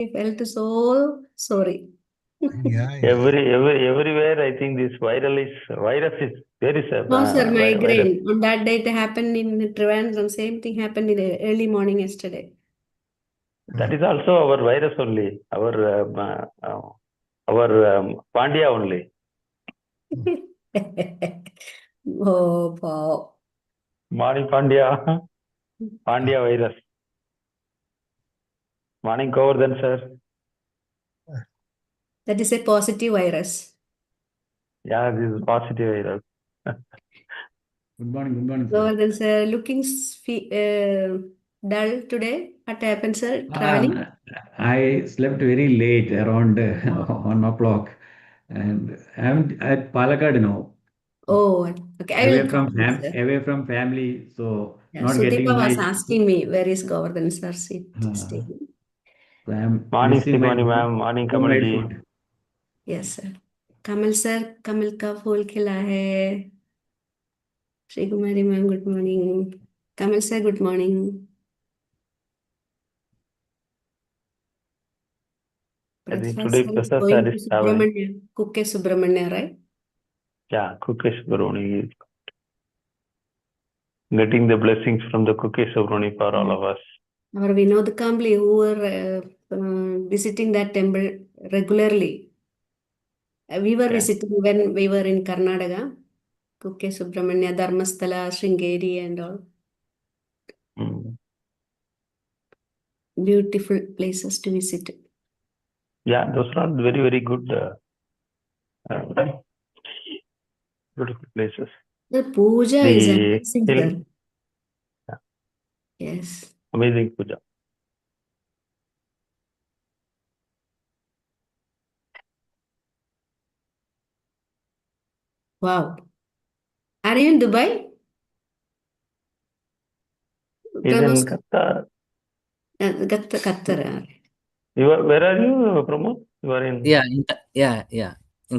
I felt so sorry. Yeah. Everywhere, I think this virus is No, sir, virus. migraine. On that day, it happened in Trivandrum. Same thing happened in the early morning yesterday. That is also our virus only. Our Pandya only. Oh, wow. Morning Pandya. Pandya virus. Morning Govardhan sir. That is a positive virus. Yeah, this is positive virus. Good morning, sir. Govardhan sir, looking dull today. What happened, sir? Traveling? I slept very late, around 1 o'clock, and I'm at Palakkad now, Oh, okay. I will call you, sir. away from family, so Yeah, not Sudeepa getting was my. asking me, where is Govardhan sir So staying? I'm Morning missing my Stimani ma'am. Morning Kamal homemade ji. food. Yes, sir. Kamal sir, कमल का फूल खिला है. Shri Kumari ma'am, good morning. Kamal sir, good morning. I think Prasad today sir is Prasad going sir to is traveling. Subramanya, Kukke Subramanya, right? Yeah, Kukesh Baroni is getting the blessings from the Kukesh Baroni for all of us. Our Vinod Kambli, who were visiting that temple regularly. We were visiting when we were in Karnataka, Kukke Subramanya, Dharmasthala, Sringeri and all. Beautiful places to visit. Yeah, those are very, very good, beautiful places. The puja is amazing, sir. Yeah. Yes. Amazing puja. Wow. Are you in Dubai? He's in Qatar. Qatar. Where are you, Pramod? You are in? Yeah, in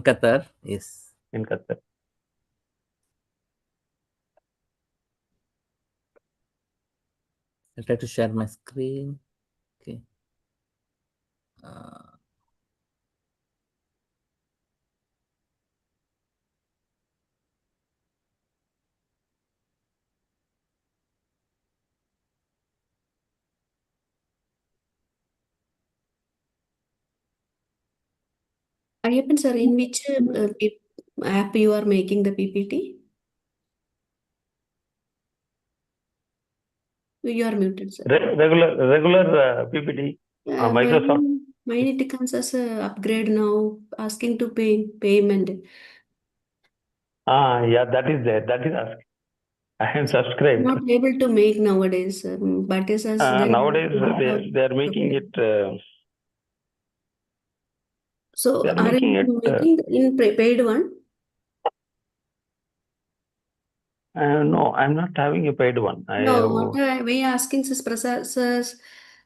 Qatar, yes. In Qatar. I'll try to share my screen. Okay. Ayyappan sir, in which app you are making the PPT? You are muted, sir. Regular PPT. Microsoft. Mine it comes as a upgrade now, asking to pay payment. Yeah, that is there. That is asked. I am subscribed. Not able to make nowadays, but it says nowadays they are making it. So they are are making you it. making in paid one? No, I'm not having a paid one. No, what we asking is Prasad sirs,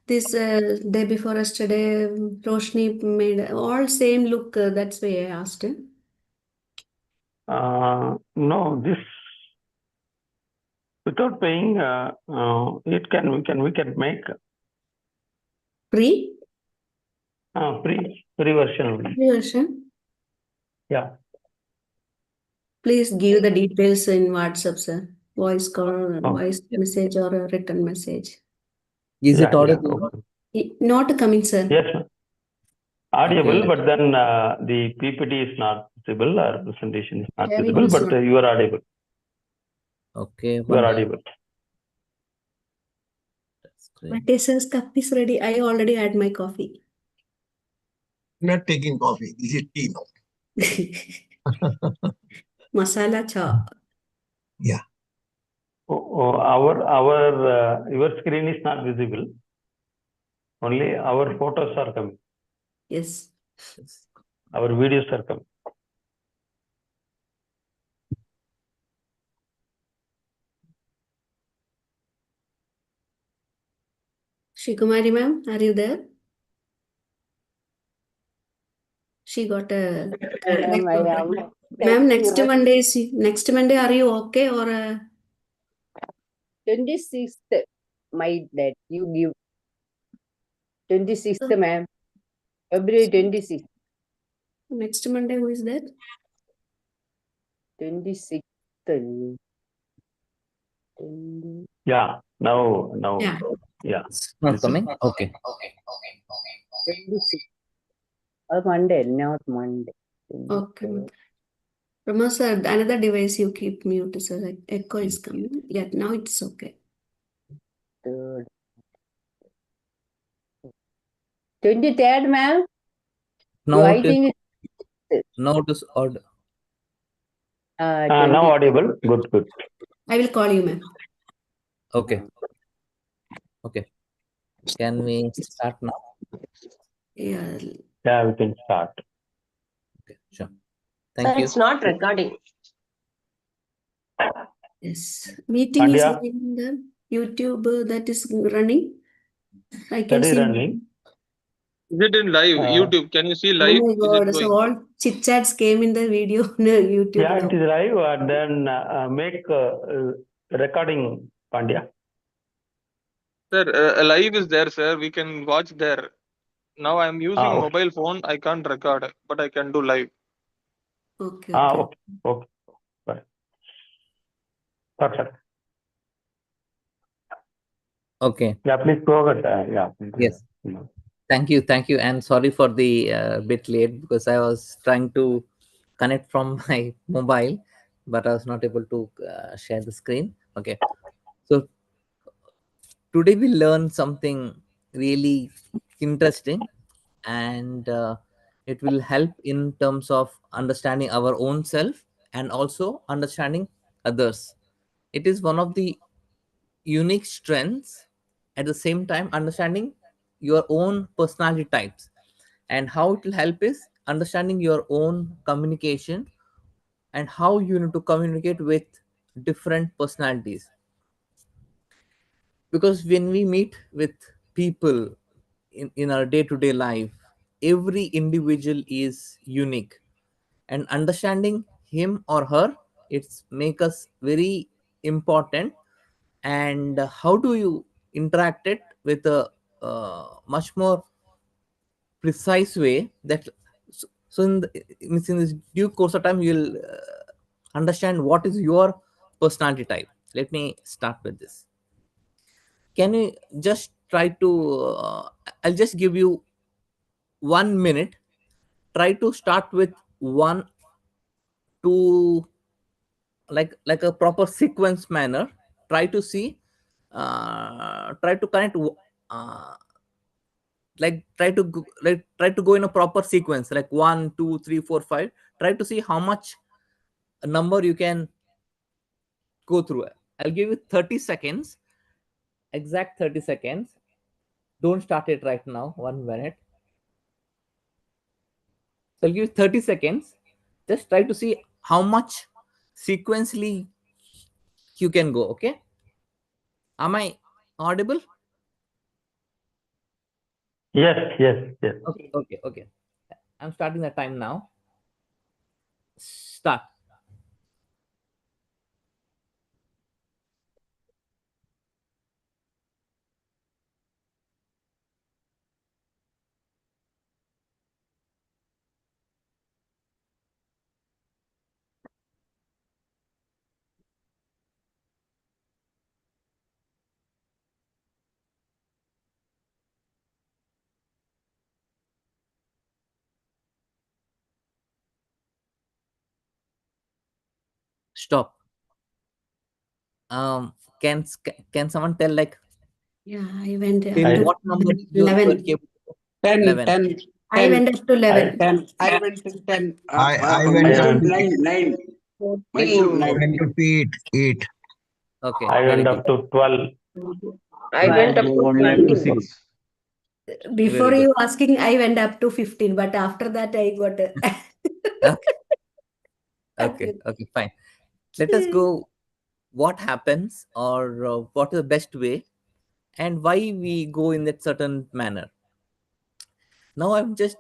this day before yesterday, Roshni made all same look. That's why I asked him. No, this without paying, we can make Free? Free version only. Free version? Yeah. Please give the details in WhatsApp, sir. Voice call, voice message, or a written message. Is it audible? Not coming, sir. Yes, sir. Audible, okay. But then the PPT is not visible, or presentation is not visible, but you are audible. Okay. You are audible. That's great. My taster's cup is ready. I already had my coffee. Not taking coffee. This is tea now. Masala cha. Yeah. Your screen is not visible. Only our photos are coming. Yes. Our videos are coming. Shri Kumari ma'am, are you there? She got a ma'am. Next Monday, are you okay or? 26th, my date. You give 26th, ma'am. February 26th. Next Monday, who is that? 26th. Yeah, now, Yeah. yeah. It's not coming. Okay. 26th. Monday, not Monday. Okay. Rama sir, another device you keep mute, sir. Echo is coming. Yeah, now it's okay. 23rd, ma'am. Now I it is think now it is odd. Now audible. Good. I will call you, ma'am. Okay. Okay. Can we start now? Yeah. Yeah, we can start. Okay, sure. Thank you. It's not recording. Yes. Meeting is Pandya, in the YouTube that is running. I can that is see. running. Is it in live? YouTube. Can you see live? Oh my Is it God. going? So all chit chats came in the video no, YouTube Yeah, now. it is live. And then make recording, Pandya. Sir, live is there, sir. We can watch there. Now I'm using Okay. mobile phone. I can't record, but I can do live. Okay. Okay. Right. Perfect. Okay. Yeah, please go ahead. Yeah. Yes. Thank you. And sorry for the bit late because I was trying to connect from my mobile, but I was not able to share the screen. Okay. So today we learn something really interesting, and it will help in terms of understanding our own self and also understanding others. It is one of the unique strengths, at the same time understanding your own personality types, and how it will help is understanding your own communication and how you need to communicate with different personalities. Because when we meet with people in our day-to-day life, every individual is unique, and understanding him or her, it's make us very important. And how do you interact it with a much more precise way that so in this due course of time you'll understand what is your personality type. Let me start with this. Can you just try to I'll just give you 1 minute. Try to start with one to like a proper sequence manner. Try to see try to connect try to go in a proper sequence like 1 2 3 4 5. Try to see how much number you can go through. I'll give you 30 seconds, exact 30 seconds. Don't start it right now. 1 minute. So I'll give you 30 seconds. Just try to see how much sequentially you can go. Okay, am I audible? Yes. Okay. I'm starting the time now. Start. Stop. Can can someone tell like Yeah, I went up till to what number you 11. came? 10, 11. 10, I went up to 11. 10. I went to 10. I went Myself up to 9, 9. 14. Myself I 9. went to eight. Okay, I very went good. up to 12. I went up to 1 lakh to 20. 6. Before Very good. you asking, I went up to 15, but after that I got Okay, fine. Let us go. What happens, or what is the best way, and why we go in that certain manner. Now I've just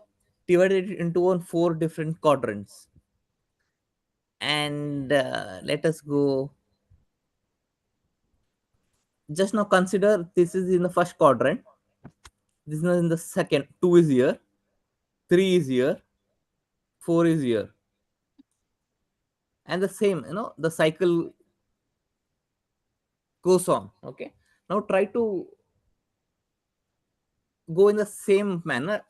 divided it into on 4 different quadrants, and let us go. Just now consider this is in the first quadrant. This is in the second. 2 is here. 3 is here, 4 is here, and the same, the cycle goes on. Okay, now try to go in the same manner.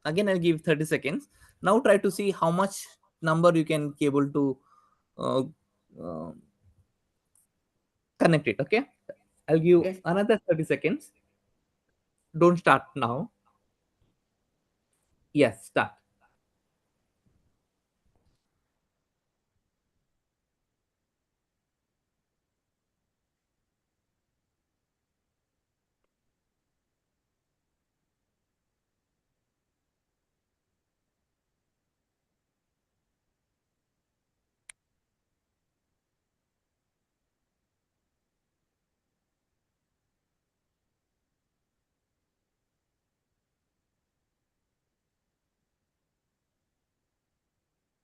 Again, I'll give 30 seconds. Now try to see how much number you can be able to uh, uh, connect it. Okay, I'll give Yes. another 30 seconds. Don't start now. Yes, start.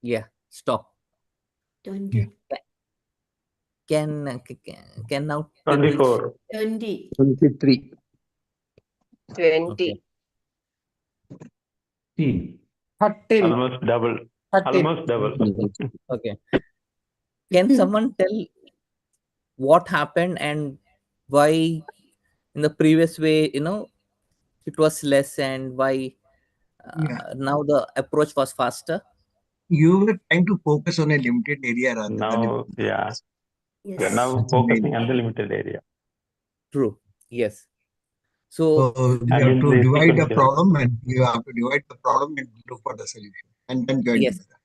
Yeah, stop. 20. Can now tell which? 24. 20. 23. 20. 13. 13. Almost double. 13. Almost double. Okay. Can someone tell what happened and why in the previous way, it was less, and why Yeah. now the approach was faster? You were trying to focus on a limited area rather than Now, yeah. Yes. We are now That's the main focusing on the limited area. True. Yes. So So you And have in to the divide the sequential. problem and you have to divide the problem and look for the solution and then join yes, together.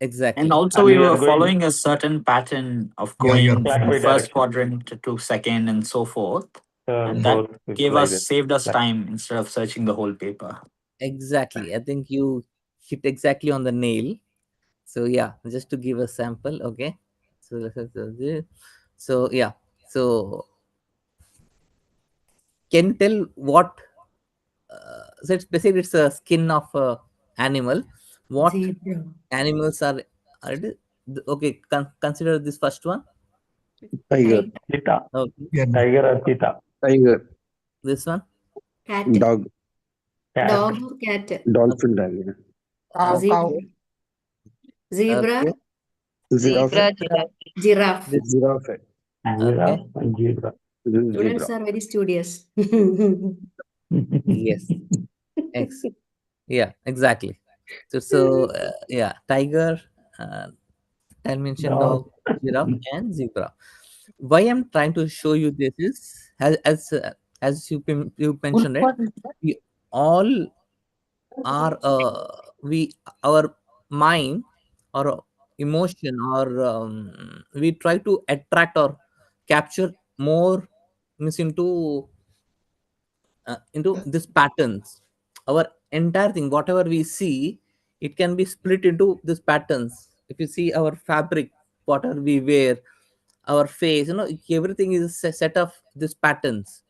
exactly. And also, And we we are were going following a certain pattern of Yeah, you're going from clockwise first direction. quadrant to second and so forth. And that Fourth, fifth, like that. saved us Like- time instead of searching the whole paper. Exactly. I think you hit exactly on the nail. So yeah, just to give a sample. Okay. So yeah. So can you tell what? So it's basically it's a skin of a animal. What Zebra. animals are it? Okay? Consider this first one. Tiger. Cheetah. Okay. Yeah, Tiger or cheetah. tiger. This one. Cat. Dog. Cat. Dog or cat? Dolphin tiger. Cow, Zebra. cow. Zebra. Okay. Zebra, giraffe. Giraffe. This. Giraffe. Okay. Giraffe and zebra. This is Students zebra. are very studious. Yes. X. Yeah. Exactly. So yeah, tiger, dimension Dog. dog, giraffe, and zebra. Why I'm trying to show you this is as you mentioned it, we all are we our mind or emotion or we try to attract or capture more means into these patterns. Our entire thing, whatever we see, it can be split into these patterns. If you see our fabric, whatever we wear, our face, everything is a set of these patterns.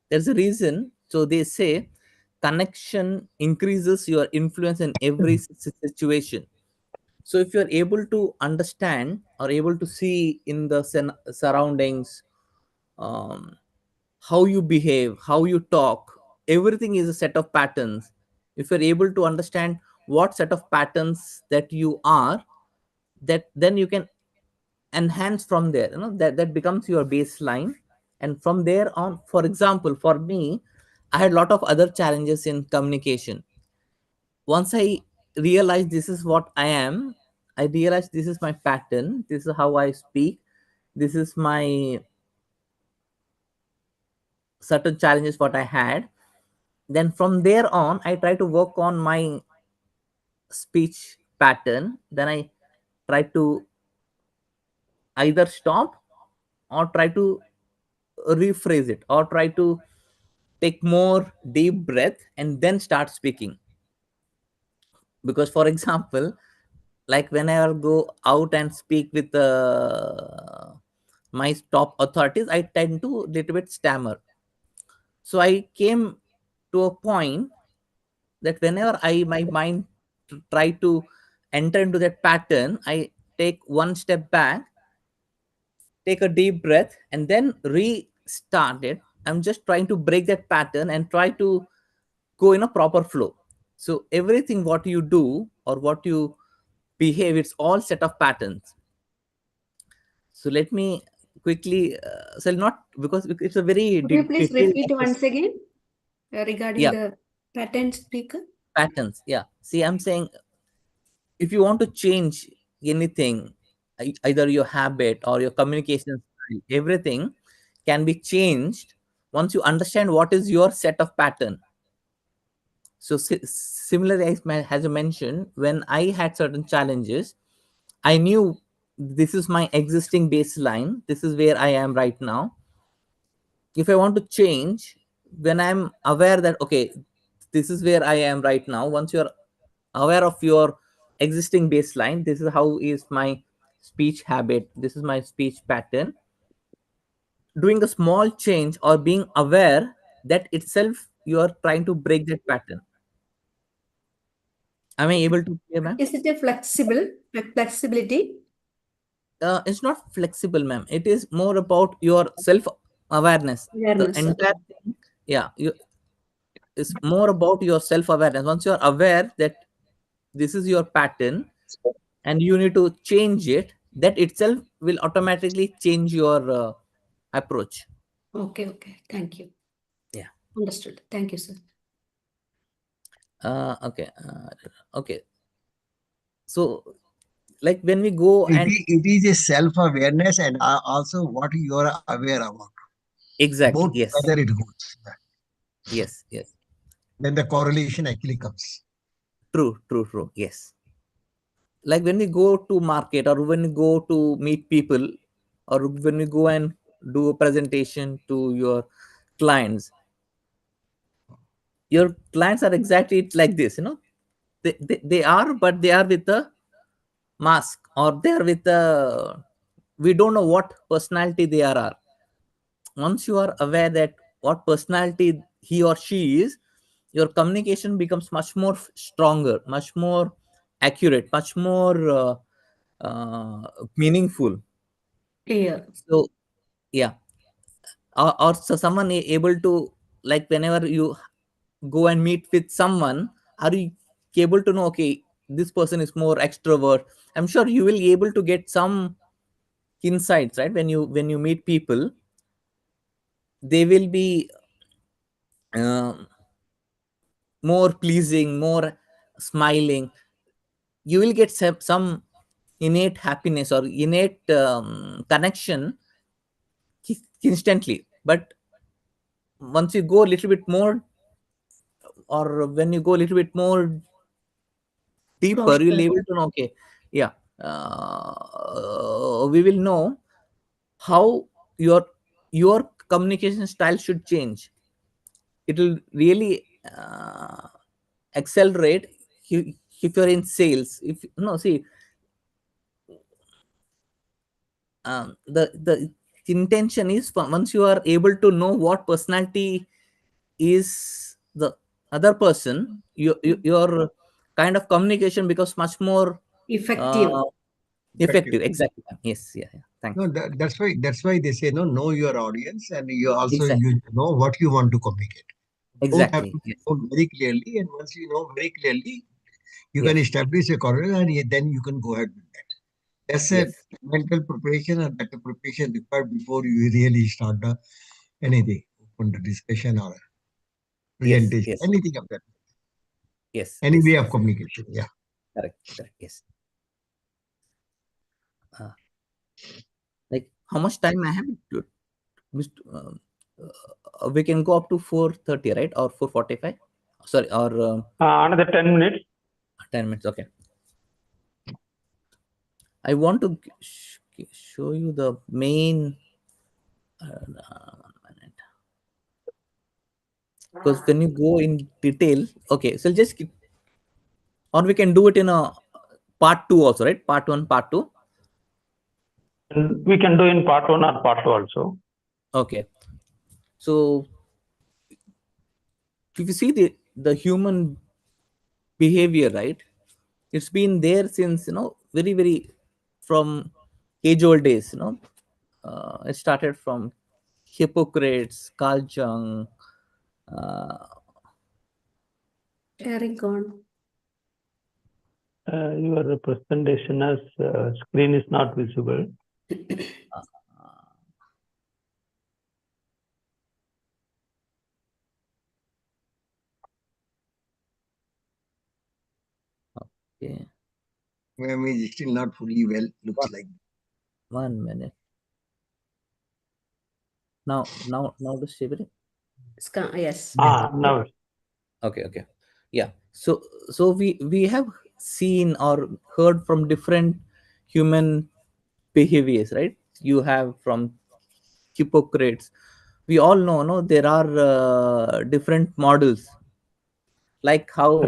There's a reason. So they say connection increases your influence in every situation. So if you're able to understand or able to see in the surroundings, um, how you behave, how you talk, everything is a set of patterns. If you're able to understand what set of patterns that you are, that then you can enhance from there. That becomes your baseline, and from there on, for example, for me, I had a lot of other challenges in communication. Once I realized this is what I am, I realized this is my pattern, this is how I speak, this is my certain challenges what I had. Then from there on, I try to work on my speech pattern. Then I try to either stop or try to rephrase it or try to take more deep breath and then start speaking. Because for example, like when I will go out and speak with my top authorities, I tend to little bit stammer. So I came to a point that whenever I my mind try to enter into that pattern, I take one step back, take a deep breath, and then restart it. I'm just trying to break that pattern and try to go in a proper flow. So everything what you do or what you behave, it's all set of patterns. So let me quickly, so not because it's a very Could you please detailed repeat once again regarding yeah, the pattern speaker? patterns. Yeah. See, I'm saying if you want to change anything, either your habit or your communication style, everything can be changed once you understand what is your set of pattern. So similarly, as you mentioned, when I had certain challenges, I knew this is my existing baseline. This is where I am right now. If I want to change, when I'm aware that, okay, this is where I am right now, once you're aware of your existing baseline, this is how is my speech habit, this is my speech pattern, doing a small change or being aware, that itself you are trying to break that pattern. Am I able to clear, ma'am? Is it a flexibility? It's not flexible, ma'am. It is more about your self awareness. The Awareness. entire thing, yeah, it's more about your self awareness. Once you're aware that this is your pattern and you need to change it, that itself will automatically change your approach. Okay, okay. Thank you. Yeah. Understood. Thank you, sir. Okay. Okay. So, like when we go and It is a self-awareness and also what you are aware about. exactly, Both yes, together it goes. yes, yes, Then the correlation actually comes. true, yes. Like when we go to market or when we go to meet people or when we go and do a presentation to your clients are exactly like this, they are, but they are with a mask, or they are with a, we don't know what personality they are. Once you are aware that what personality he or she is, your communication becomes much more stronger, much more accurate, much more meaningful. Clear. So yeah, or so someone able to, like whenever you go and meet with someone, are you able to know, okay, this person is more extrovert? I'm sure you will be able to get some insights, right? When you meet people, they will be um, more pleasing, more smiling. You will get some innate happiness or innate connection instantly. But once you go a little bit more, or when you go a little bit more deeper, you'll Closer. able to know, okay, yeah, we will know how your communication style should change. It will really accelerate if you're in sales. If no, see, the intention is once you are able to know what personality is the other person, your kind of communication becomes much more Effective. uh, Effective. effective. Exactly. Yes, yeah, thanks. No, that's why they say no, know your audience, and Exactly, you know what you want to communicate. Both have exactly. to be Yes, known very clearly, and once you know very clearly, you can yes, establish a correlation, and then you can go ahead with that. That's a yes, mental preparation, and that preparation required before you really start anything, open the discussion or yes, presentation, yes, anything of that, yes, any yes, way of yes. communication. Yeah. Correct, yes. uh, like how much time I have to, Mr. We can go up to 4:30, right? Or 4:45, sorry, or Another 10 minutes. 10 minutes. Okay. I want to show you the main because when you go in detail, okay, so just or we can do it in a part 2 also, right? Part 1, part 2. And we can do in part 1 or part 2 also. Okay. So if you see the human behavior, right? It's been there since, very from age old days. It started from Hippocrates, Carl Jung, uh, Sharing on. Your presentation as screen is not visible. Okay. Maybe it's still not fully well. Looks like. 1 minute. Now the stable. Yes. Now. Okay. Yeah. So we have seen or heard from different human behaviors, right? You have from Hippocrates. We all know, no, there are different models. Like how,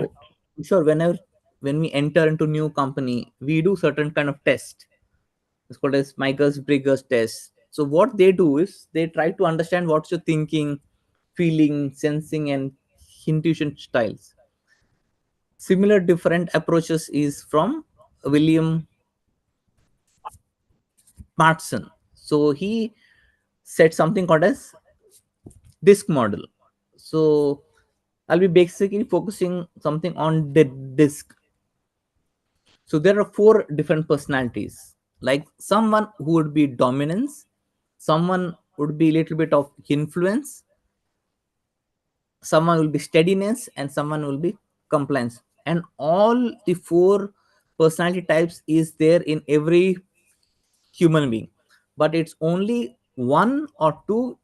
sure, when we enter into new company, we do certain kind of test. It's called as Myers-Briggs test. So what they do is they try to understand what's your thinking, feeling, sensing, and intuition styles. Similar different approaches is from William Martson. So he said something called as disk model. So I'll be basically focusing something on the disk. So there are four different personalities. Like someone who would be dominance, someone would be a little bit of influence, someone will be steadiness, and someone will be compliance. And all the four personality types is there in every human being, but it's only one or two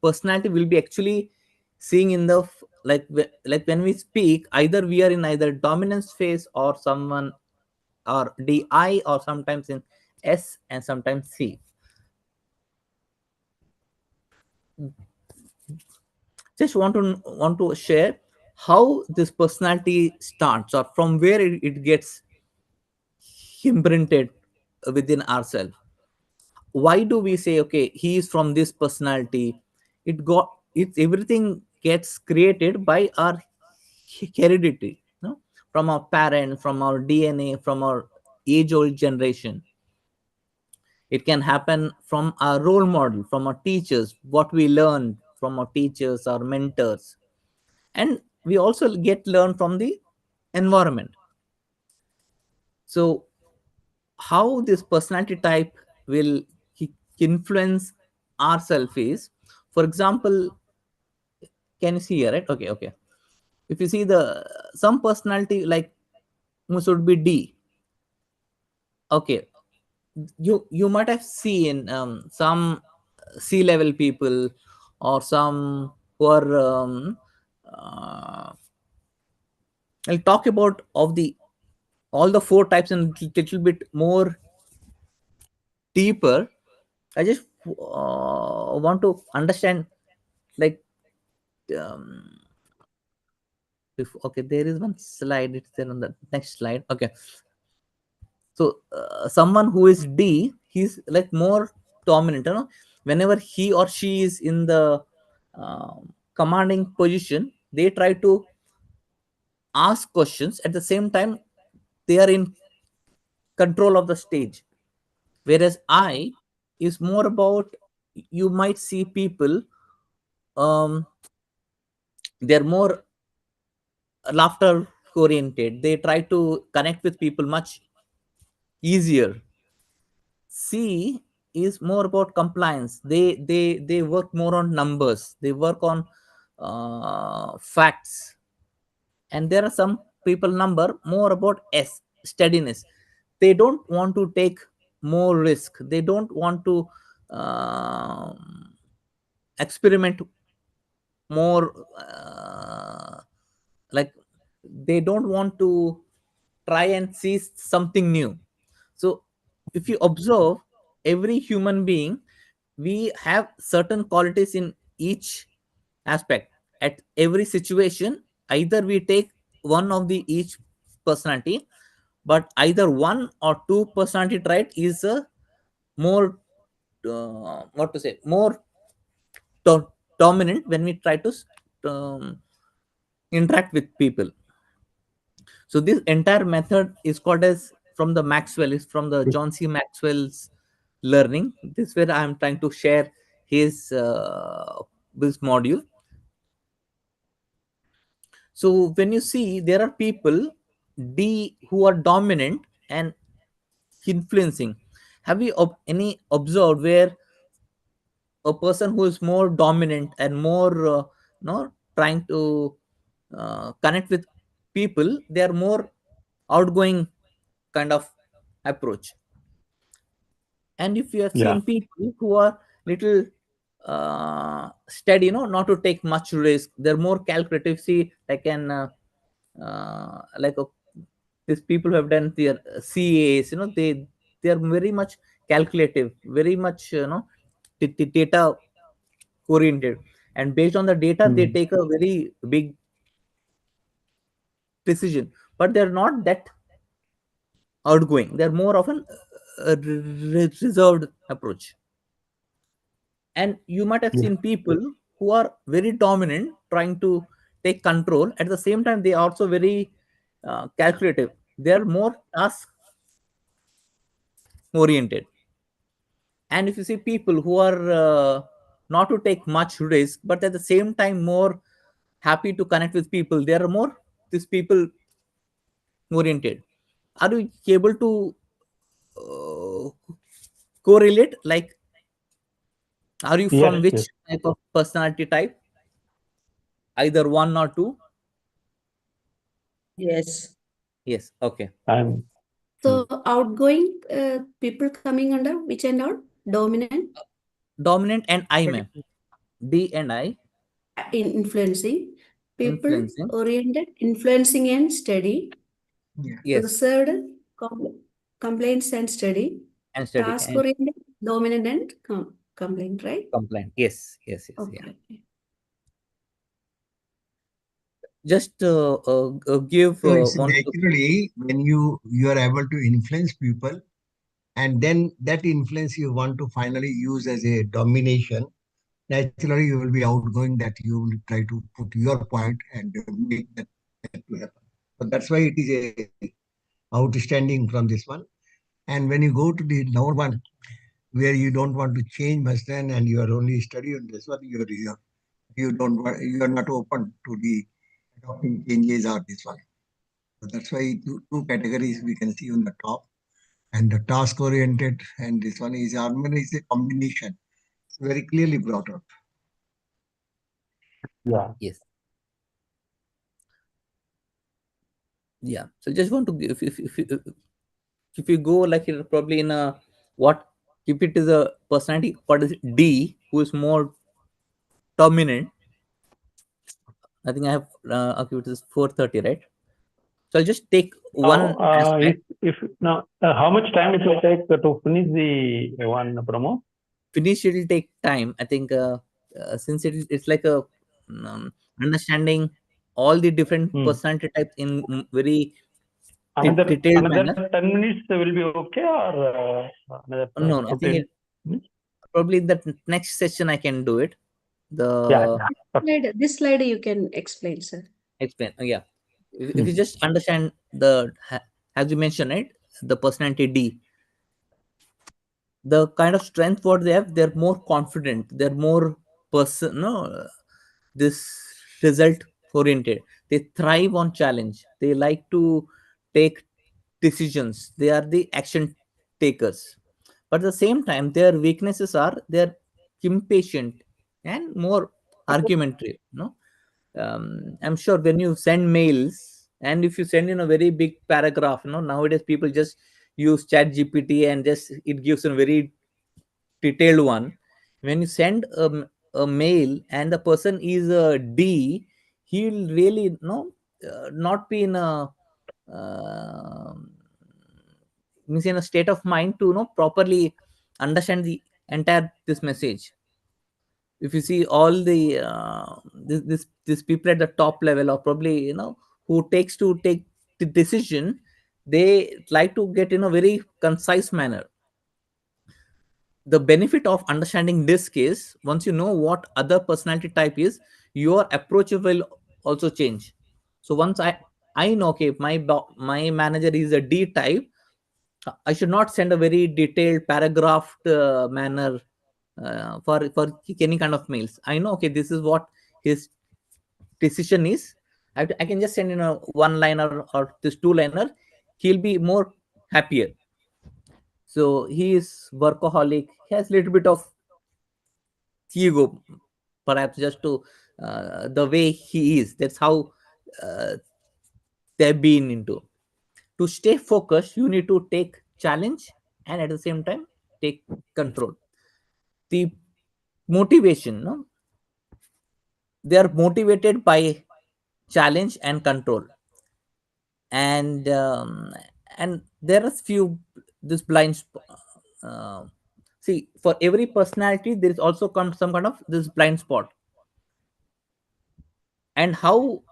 personality will be actually seeing in the like when we speak, either we are in either dominance phase or someone or di, or sometimes in S and sometimes C. Just want to share how this personality starts or from where it gets imprinted within ourselves. Why do we say, okay, he is from this personality? It's everything gets created by our heredity, no? From our parents, from our DNA, from our age old generation. It can happen from our role model, from our teachers, what we learn from our teachers, our mentors, and we also get learn from the environment. So how this personality type will influence ourself is, for example, can you see here, right? Okay. If you see the some personality like should be D. Okay, you might have seen some C level people or some who are I'll talk about of the all the four types and little bit more deeper. I just want to understand, like, um, okay, there is one slide. It's there on the next slide. Okay, so someone who is D, he's like more dominant. You know, whenever he or she is in the commanding position, they try to ask questions. At the same time, they are in control of the stage. Whereas I is more about, you might see people, um, they're more laughter oriented. They try to connect with people much easier. C is more about compliance. They work more on numbers. They work on facts. And there are some people number more about S, steadiness. They don't want to take more risk. They don't want to experiment more, like they don't want to try and see something new. So if you observe every human being, we have certain qualities in each aspect. At every situation, either we take one of the each personality, but either one or two personality trait is a more what to say, more dominant when we try to interact with people. So this entire method is called as, from the Maxwell, is from the John C. Maxwell's learning. This is where I am trying to share his this module. So when you see there are people D who are dominant and influencing, have you any observed where a person who is more dominant and more trying to connect with people, they are more outgoing kind of approach. And if you have Yeah. seen people who are little steady, not to take much risk, they're more calculative. See, like an like a, these people who have done their CAs, they are very much calculative, very much data oriented, and based on the data they take a very big decision. But they're not that outgoing, they're more of an reserved approach. And you might have Yeah. seen people who are very dominant trying to take control, at the same time they are also very calculative, they are more task oriented. And if you see people who are not to take much risk, but at the same time more happy to connect with people, they are more these people oriented. Are you able to uh, correlate, like, are you Yes, from which yes. type of personality type, either one or two? Yes. Yes, okay. I'm So outgoing people coming under which and out? Dominant, Dominant and I, ma'am. D and I. influencing, people Influencing. oriented, influencing and steady, Yeah. Yes, reserved, complaints and steady, and study task and oriented, dominant and complaint, right? complaint. Yes, yes, yes, yeah. Okay. Okay. Just give So it's one. naturally when you are able to influence people, and then that influence you want to finally use as a domination. Naturally, you will be outgoing, that you will try to put your point and make that to happen. So that's why it is a outstanding from this one. And when you go to the lower one, where you don't want to change much, then and you are only studying this one, you don't you are not open to the adopting changes or this one. So that's why two categories we can see on the top, and the task oriented, and this one is harmony is a combination. It's very clearly brought up. yeah. Yes, yeah. So just want to give, if you go like probably in a what, if it is a personality, what is it, D, who is more dominant. I think I have okay, it is 4:30, right? So I'll just take Now, one aspect. if now, how much time it will take to finish the one promo? Finish it will take time. I think since it's like a understanding all the different personality types in very detailed Another manner. 10 minutes will be okay, or another No, no, I think 15 it minutes? probably in the next session I can do it. Yeah, The yeah. This slide you can explain, sir. explain. Yeah, if you just understand the as you mentioned, right, the personality D, the kind of strength what they have, they're more confident, they're more person, no, this result oriented, they thrive on challenge, they like to take decisions, they are the action takers. But at the same time their weaknesses are they're impatient and more argumentary, I'm sure when you send mails, and if you send in a very big paragraph, nowadays people just use chat gpt and just it gives a very detailed one. When you send a mail and the person is a D, he will really not be in a uh, means in a state of mind to properly understand the entire this message. If you see all the this people at the top level, or probably who takes to take the decision, they like to get in a very concise manner. The benefit of understanding this case, once you know what other personality type is, your approach will also change. So once I know, okay, my manager is a D type, I should not send a very detailed paragraphed manner for any kind of mails. I know, okay, this is what his decision is, I can just send in a one liner or this two liner, he'll be more happier. So he is workaholic, he has little bit of ego, perhaps just to the way he is. That's how uh, they've been into. To stay focused, you need to take challenge and at the same time take control. The motivation, no? They are motivated by challenge and control, and and there are few this uh, see, for every personality there is also some kind of this blind spot. And how,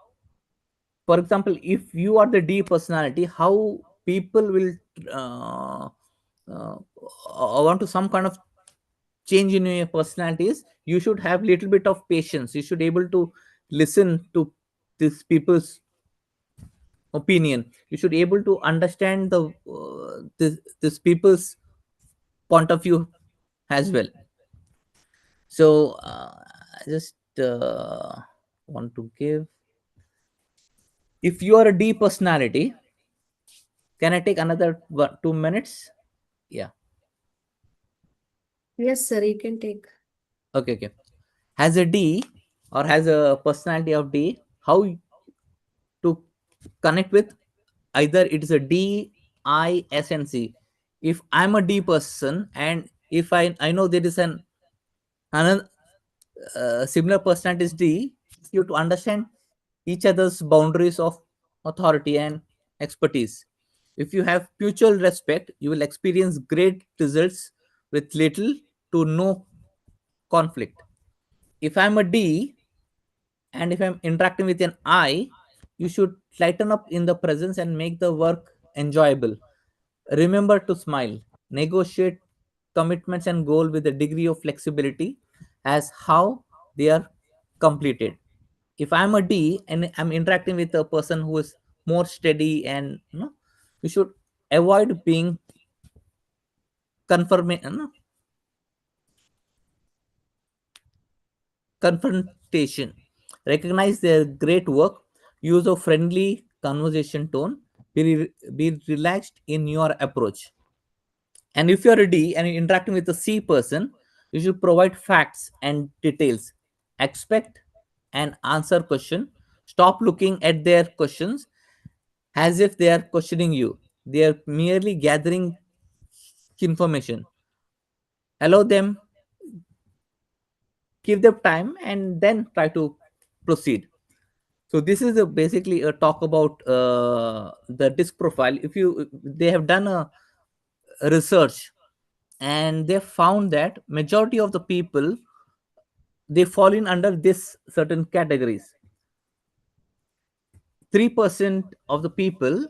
for example, if you are the D personality, how people will uh, uh, want to some kind of change in your personalities, you should have little bit of patience. You should able to listen to these people's opinion. You should able to understand the this people's point of view as well. So I just want to give, if you are a D personality, can I take another 2 minutes? Yeah. Yes, sir, you can take. Okay, okay. Has a D or has a personality of D, how to connect with either it is a D, I, S, and C. If I'm a D person and if I know there is another similar personality is D, you to understand each other's boundaries of authority and expertise. If you have mutual respect, you will experience great results with little to no conflict. If I'm a D and if I'm interacting with an I, you should lighten up in the presence and make the work enjoyable. Remember to smile, negotiate commitments and goal with a degree of flexibility as how they are completed. If I'm a D and I'm interacting with a person who is more steady and you should avoid being confirming, confrontation. Recognize their great work, use a friendly conversation tone, be relaxed in your approach. And if you're a D and you're interacting with a C person, you should provide facts and details. Expect and answer question. Stop looking at their questions as if they are questioning you. They are merely gathering information. Allow them, give them time, and then try to proceed. So this is basically a talk about the disc profile. If you, they have done a research and they found that majority of the people, they fall in under this certain categories. 3% of the people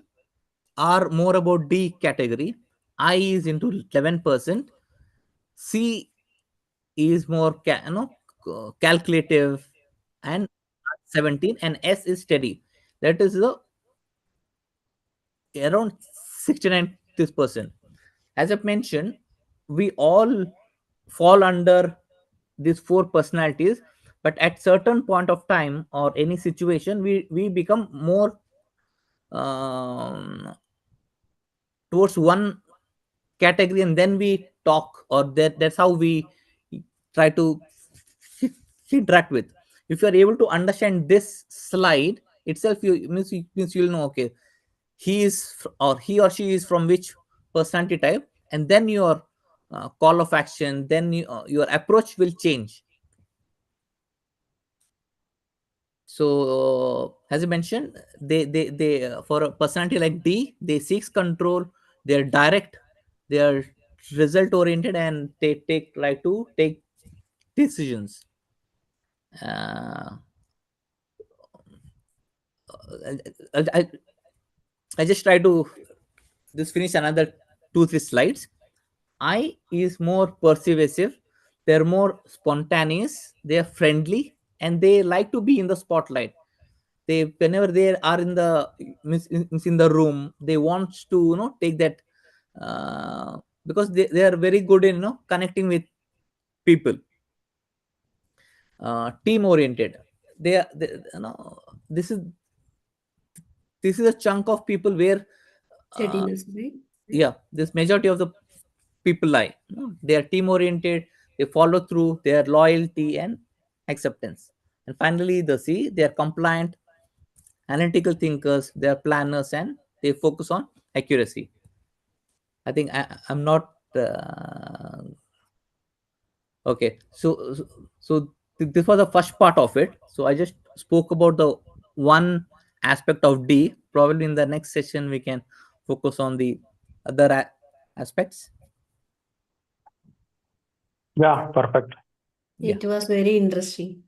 are more about D category. I is into 11%. C is more calculative and 17, and S is steady. That is the around 69 this percent. As I've mentioned, we all fall under these four personalities, but at certain point of time or any situation, we become more um, towards one category, and then we talk, or that's how we try to interact with. If you are able to understand this slide itself, means you'll know, okay, he is or he or she is from which personality type, and then your call of action, then your approach will change. So as I mentioned, they for a personality like D, they seeks control, they're direct, they are result oriented, and they take like to take decisions. uh, I, I, I just try to just finish another 2 3 slides. I is more persuasive, they're more spontaneous, they're friendly, and they like to be in the spotlight. They, whenever they are in the means in the room, they want to take that because they are very good in connecting with people. Team oriented, they, this is this is a chunk of people where Steadiness, right? yeah, this majority of the people lie. They are team oriented, they follow through, their loyalty and acceptance. And finally, the C, they are compliant, analytical thinkers, they are planners, and they focus on accuracy. I think I'm not okay. So this was the first part of it. So I just spoke about the one aspect of D. Probably in the next session we can focus on the other aspects. Yeah, perfect. It was very interesting.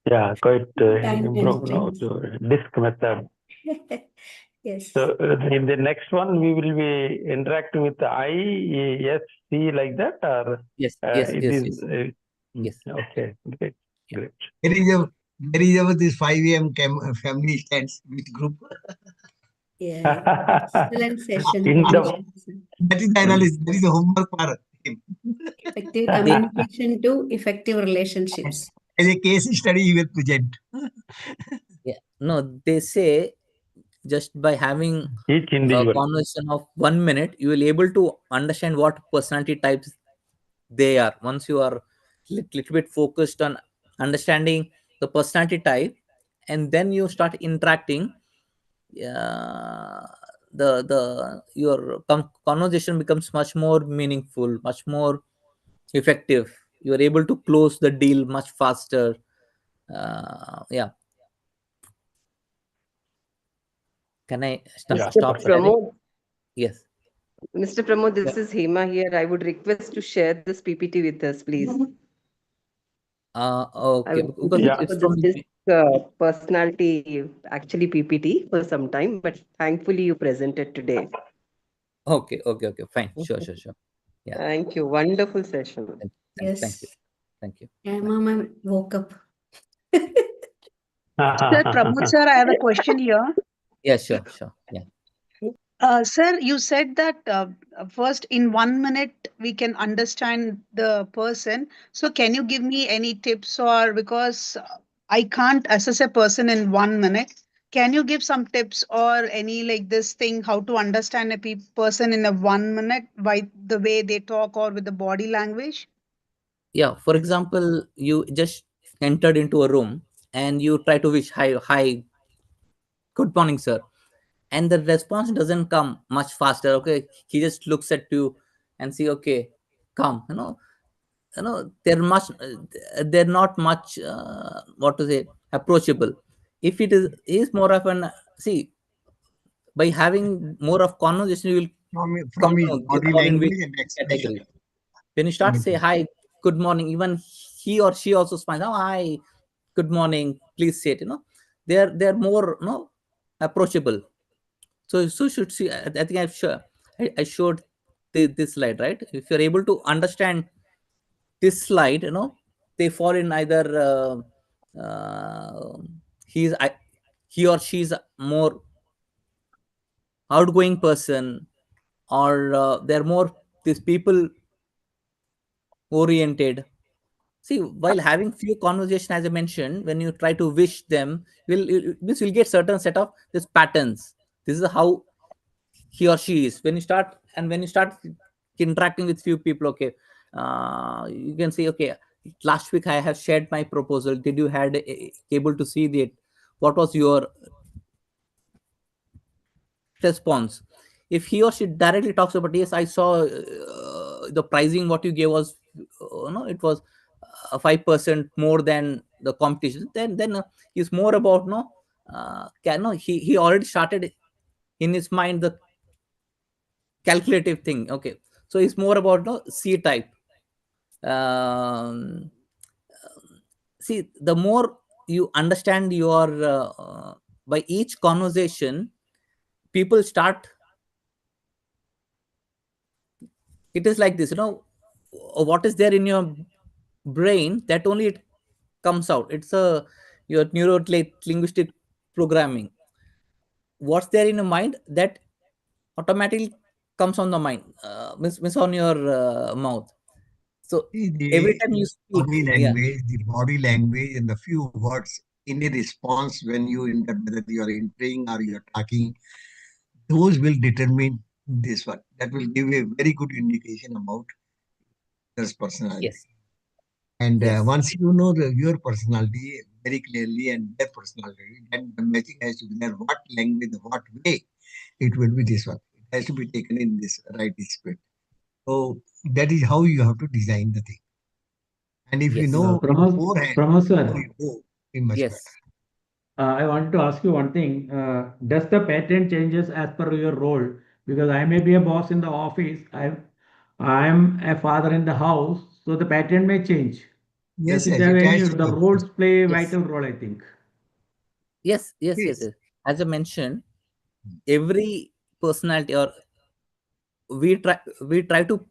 Yeah, quite Time improved now constraints. to disk method. Yes. So in the next one, we will be interacting with the I, S, C like that, or Yes, it is yes. okay, great, Yeah. great. There is this 5 a.m. family stands with group. Yeah. Excellent session. In the That is the analysis. That is the homework for him. Effective communication to effective relationships. As a case study, he will present. Yeah. No, they say just by having each a individual. conversation of 1 minute, you will able to understand what personality types they are. Once you are little bit focused on understanding the personality type, and then you start interacting, the your conversation becomes much more meaningful, much more effective. You are able to close the deal much faster. Yeah. Can I Yeah, Mr. stop perfect. sharing? Pramod, Yes. Mr. Pramod, this is Hema here. I would request to share this PPT with us, please. I Okay. was Because looking it's for this from personality, actually PPT for some time, but thankfully you presented today. okay. Fine. Sure. Yeah. Thank you. Wonderful session. Thank you. Yes. Thank you. Yeah, Mom, I woke up. Sir, Pramod sir, I have a question here. Yeah, sure. Yeah. Sir, you said that first in 1 minute we can understand the person. So can you give me any tips, or because I can't assess a person in 1 minute, can you give some tips or any like this thing how to understand a person in a 1 minute by the way they talk or with the body language? Yeah. For example, you just entered into a room and you try to wish hi, good morning, sir. And the response doesn't come much faster. Okay. He just looks at you and see, okay, come, they're not much what to say, approachable. If it is more of an see, by having more of conversation, you will come From to his know they body fall in which language and expression. category. When you start say hi, good morning, even he or she also smiles. Oh, hi, good morning. Please say it. They're more approachable. So should see. I think I showed this slide, right. If you're able to understand this slide, they fall in either he's he or she's a more outgoing person, or they're more these people oriented. See, while having few conversation, as I mentioned, when you try to wish them, you'll get certain set of these patterns. This is how he or she is. When you start interacting with few people, okay, you can say, okay, last week I have shared my proposal. Did you had able to see it? What was your response? If he or she directly talks about, yes, I saw the pricing what you gave was no, it was 5% more than the competition, then it's more about no can no he already started in his mind the calculative thing. Okay, so it's more about no C type. um, See, the more you understand your by each conversation, people start, it is like this, what is there in your brain, that only it comes out. It's a your neuro linguistic programming. What's there in your mind, that automatically comes on the mind, miss on your mouth. So See, every time you speak, yeah, the body language and the few words in a response when you whether you are entering or you are talking, those will determine this one. That will give a very good indication about this personality. Yes. And Yes. once you know your personality very clearly and their personality, then the matching has to be there. What language, what way, it will be this one. It has to be taken in this right spirit. So that is how you have to design the thing. And if you Yes. know beforehand, Pramod sir, before you go, it much better. Yes. I want to ask you one thing. Does the pattern changes as per your role? Because I may be a boss in the office. I am a father in the house, so the pattern may change. Does Yes, it yes, have it any? has to The be. roles play a Yes. vital role, I think. Yes. Yes. Yes. Yes. Yes. As I mentioned, every personality, or we try to,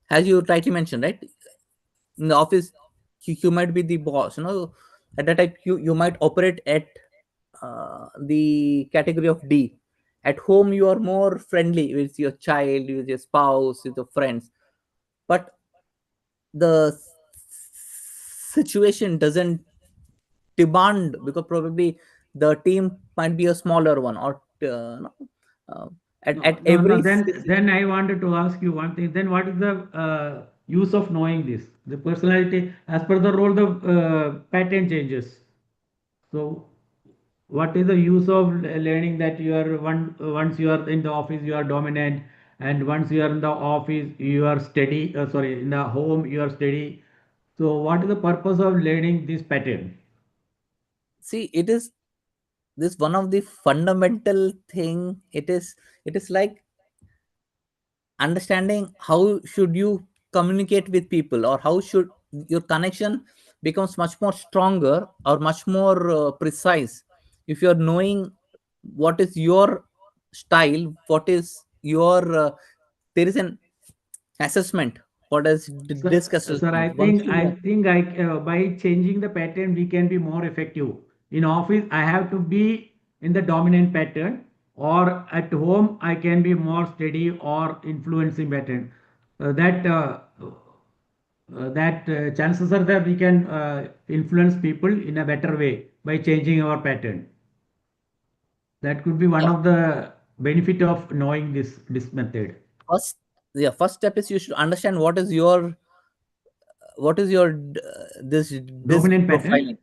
as you rightly mentioned, right? In the office, you might be the boss. At that time, you might operate at the category of D. At home, you are more friendly with your child, with your spouse, with your friends. But the situation doesn't demand, because probably the team might be a smaller one, or no, at No. every Then I wanted to ask you one thing. Then what is the use of knowing this? The personality, as per the role, the pattern changes. So, what is the use of learning that you are once you are in the office you are dominant, and once you are in the office you are steady? Sorry, in the home you are steady. So, what is the purpose of learning this pattern? see, it is this one of the fundamental thing. It is like understanding how should you communicate with people, or how should your connection becomes much more stronger, or much more precise, if you're knowing what is your style, what is your there is an assessment, what is disk Sir, assessment. Once you I know. think by changing the pattern we can be more effective. In office, I have to be in the dominant pattern, or at home I can be more steady or influencing pattern. Chances are that we can influence people in a better way by changing our pattern. That could be one Yeah. of the benefit of knowing this method. First step is you should understand what is your this disk Dominant pattern. profiling.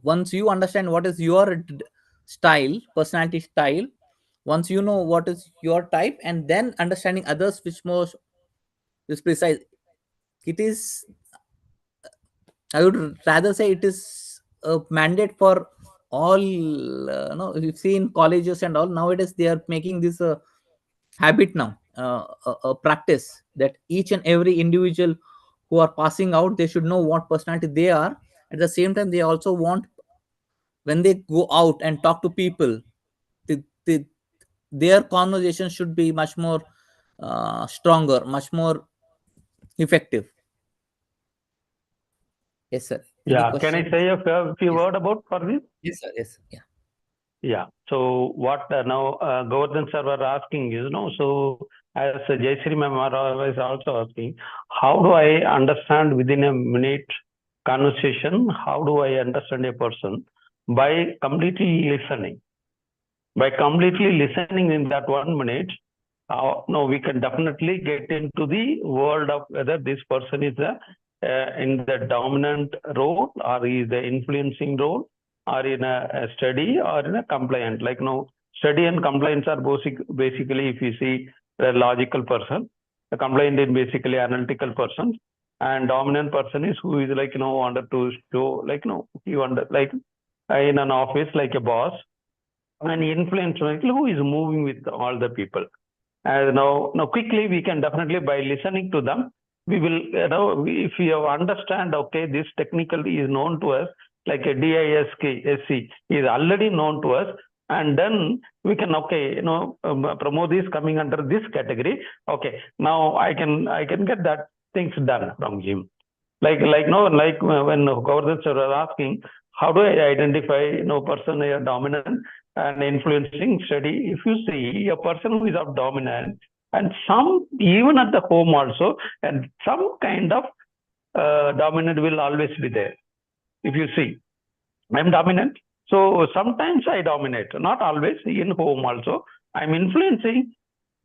Once you understand what is your style, personality style, once you know what is your type, and then understanding others, which more is precise, it is, I would rather say, it is a mandate for all. No, you see in colleges and all, nowadays they are making this a habit now, a practice, that each and every individual who are passing out, they should know what personality they are. At the same time, they also want, when they go out and talk to people, the, their conversation should be much more stronger, much more effective. Yes, sir. Any Yeah, can I questions? say a few Yes. word about for this? Yes, sir. Yes, sir. Yeah. Yeah. So what now Govardhan sir were asking is, so as Jayashree ma'am was also asking, how do I understand within a minute conversation, how do I understand a person? By completely listening. By completely listening in that 1 minute, no, we can definitely get into the world of whether this person is in the dominant role, or is the influencing role, or in a study, or in a compliant. Like study and compliance are basically, if you see, a logical person. The compliant is basically analytical person, and dominant person is who is wanted to show, he wanted, in an office, like a boss, and influence who is moving with all the people. Now quickly we can definitely, by listening to them, we will, if we have understand, okay, this technically is known to us, like a DISC is already known to us, and then we can, okay, Pramod is coming under this category. Okay, now I can get that things done from him. Like when Govardhan sir was asking, how do I identify person dominant and influencing study? If you see a person who is of dominant, and some even at the home also, and some kind of dominant will always be there. If you see, I'm dominant. So sometimes I dominate, not always, in home also. I'm influencing,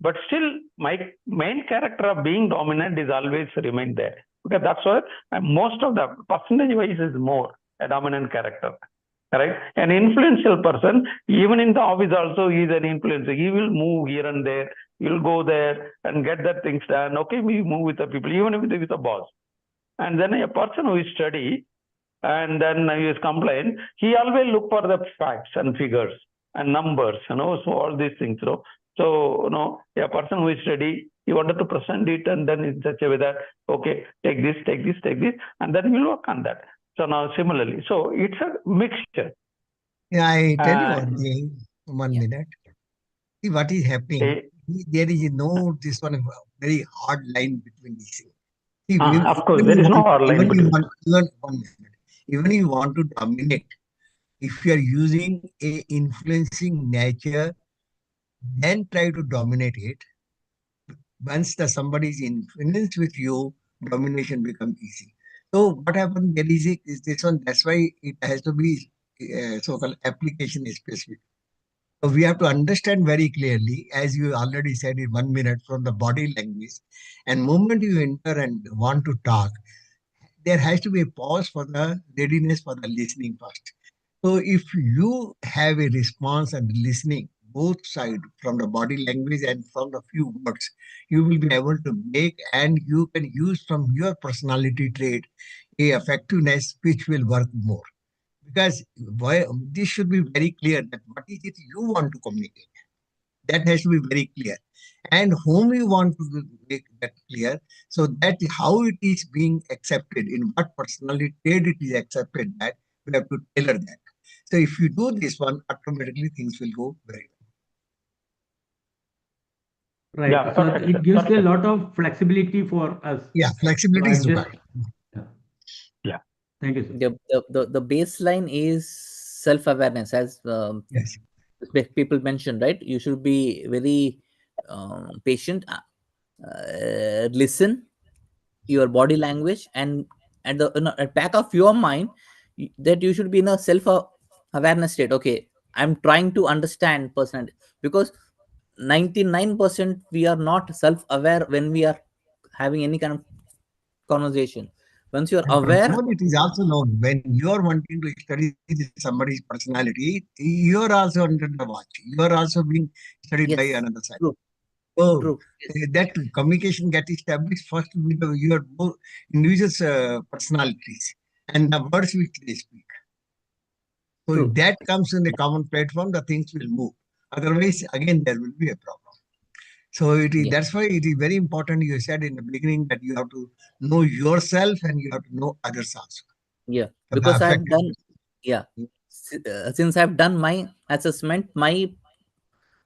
but still my main character of being dominant is always remain there. Because that's why most of the percentage wise is more a dominant character. Correct? An influential person, even in the office also, he is an influencer. He will move here and there. He will go there and get that things done. Okay, we move with the people, even with the boss. And then a person who is steady and then he is complain, he always look for the facts and figures and numbers, so all these things, So, a person who is steady, he wanted to present it and then in such a way that, okay, take this, take this, take this, and then we'll work on that. So now similarly, so it's a mixture. Yeah, I tell you one And thing, 1 minute. See what is happening. There is this one very hard line between these things. See, of course, there is no hard line between. even 1 minute, even you want to dominate, if you are using a influencing nature, then try to dominate it. Once somebody is influenced with you, domination becomes easy. So what happens there is this one. That's why it has to be so-called application specific. So we have to understand very clearly, as you already said in 1 minute, from the body language. And moment you enter and want to talk, there has to be a pause for the readiness for the listening first. So if you have a response and listening, both sides from the body language and from the few words, you will be able to make, and you can use from your personality trait a effectiveness which will work more. Because this should be very clear that what is it you want to communicate. That has to be very clear. And whom you want to make that clear, so that how it is being accepted, in what personality trait it is accepted, that we have to tailor that. So if you do this one, automatically things will go very well. Right. Yeah, So perfect, it gives a perfect. lot of flexibility for us. Yeah, flexibility is required. Yeah. Thank you, sir. The baseline is self-awareness, as Yes. people mentioned, right? You should be very patient, listen your body language, and at the back of your mind, that you should be in a self-awareness state. Okay, I'm trying to understand person, because 99% we are not self-aware when we are having any kind of conversation. Once you are And aware, Pramod, it is also known when you are wanting to study somebody's personality, you are also under the watch. You are also being studied by yes, another side. true, So true, yes, that communication gets established first with your individual's personalities and the words which they speak. So if true. that comes in a common platform, the things will move. Otherwise, again, there will be a problem. So Yeah, that's why it is very important. You said in the beginning that you have to know yourself and you have to know others also. yeah, The because I've effect. done, yeah, since I've done my assessment, my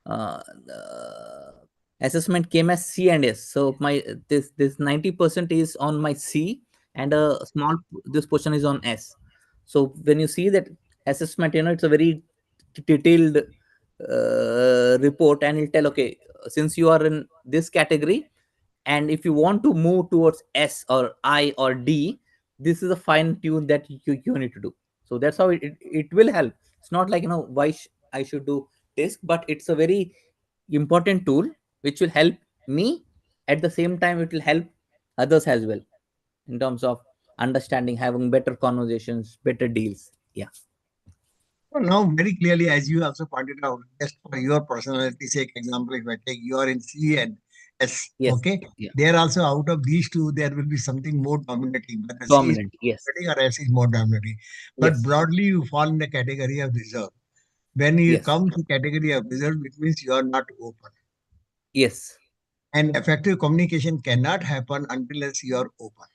uh, uh, assessment came as C and S. So my this 90% is on my C, and a small this portion is on S. So when you see that assessment, it's a very detailed report, and it'll tell, okay, since you are in this category, and if you want to move towards S or I or D, this is a fine tune that you need to do. So that's how it will help. It's not like, why I should do this, but it's a very important tool which will help me. At the same time, it will help others as well, in terms of understanding, having better conversations, better deals. Yeah. So now, very clearly, as you also pointed out, just for your personality sake, example, if I take you are in C and S, Yes. okay, Yeah. there also out of these two, there will be something more dominating, but the C is Dominant. Yes. dominating or S is more dominating. But Yes. broadly, you fall in the category of reserve. When you Yes. come to category of reserve, it means you are not open. Yes. And effective communication cannot happen unless you are open.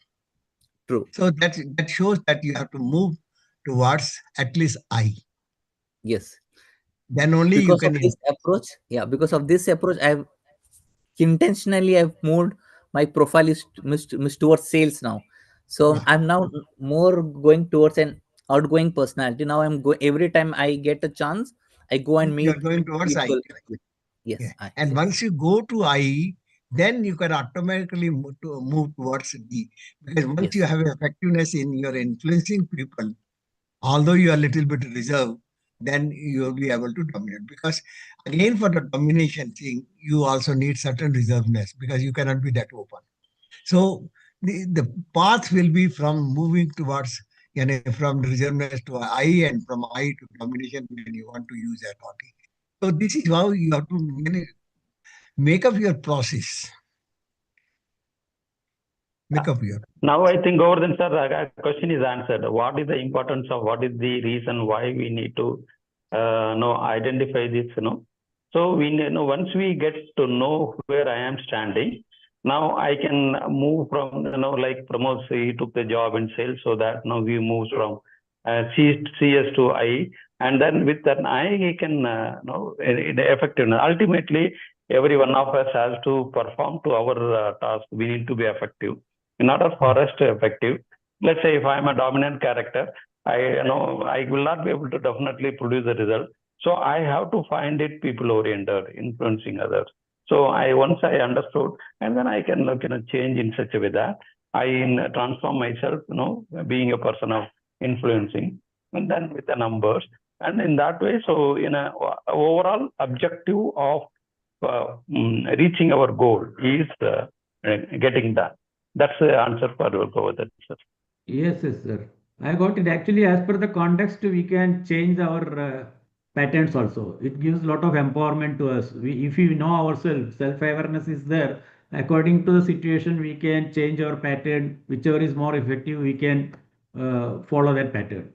True. So that shows that you have to move towards at least I. Yes. Then only you Because of can. this approach, because of this approach, I've moved my profile is towards sales now. So Yeah. I'm now more going towards an outgoing personality. Now I'm going, every time I get a chance, I go and You are meet going towards I. people. Yes. Yeah. And once you go to I, then you can automatically move towards D. Because once you Yes. have effectiveness in your influencing people, Although you are a little bit reserved, then you will be able to dominate. Because again, for the domination thing, you also need certain reservedness because you cannot be that open. So the path will be from moving towards, from reservedness to I, and from I to domination when you want to use authority. So this is how you have to make up your process. Make up your. Now I think Govardhan sir, question is answered. What is the importance of, what is the reason why we need to identify this, So we once we get to know where I am standing, now I can move from, like Pramod, he took the job in sales, so that now we move from CS to I, and then with that I he can in effectiveness. Ultimately, every one of us has to perform to our task. We need to be effective. In order for us to effective, let's say if I am a dominant character, I will not be able to definitely produce the result. So I have to find it people oriented, influencing others. So once I understood, and then I can change in such a way that I transform myself, being a person of influencing, and then with the numbers, and in that way. So in a overall objective of reaching our goal is getting done. That's the answer for Govardhan, sir. Yes, sir. I got it. Actually, as per the context, we can change our patterns also. It gives a lot of empowerment to us. If we know ourselves, self-awareness is there. According to the situation, we can change our pattern. Whichever is more effective, we can follow that pattern.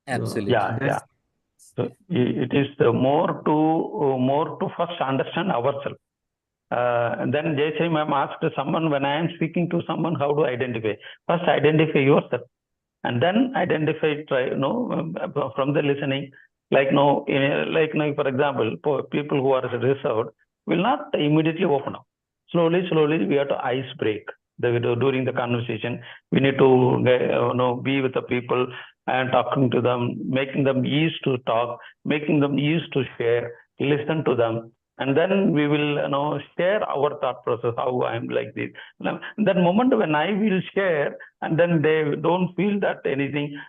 Absolutely. Yeah. So it is more to first understand ourselves. And then Jayashree ma'am asked someone, when I am speaking to someone, how do I identify? First identify yourself, and then identify, from the listening. Like for example, people who are reserved will not immediately open up. Slowly, we have to ice break. During the conversation, we need to be with the people and talking to them, making them used to talk, making them used to share, listen to them, and then we will share our thought process, how I'm like this. That moment when I will share, and then they don't feel that anything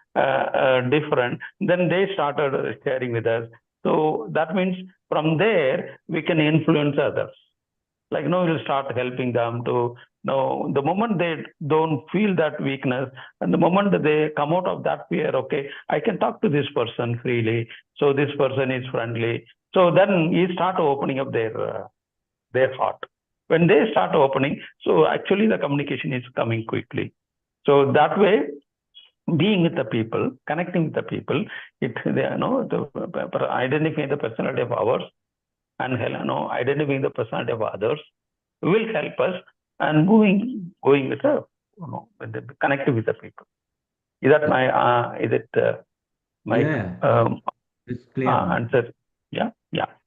different, then they started sharing with us. So that means from there we can influence others. We'll start helping them to the moment they don't feel that weakness, and the moment that they come out of that fear, okay, I can talk to this person freely. So this person is friendly. So then you start opening up their heart. When they start opening, so actually the communication is coming quickly. So that way, being with the people, connecting with the people, identifying the personality of ours and identifying the personality of others will help us and going with connecting with the people. Is that my it's clear answer? Yeah.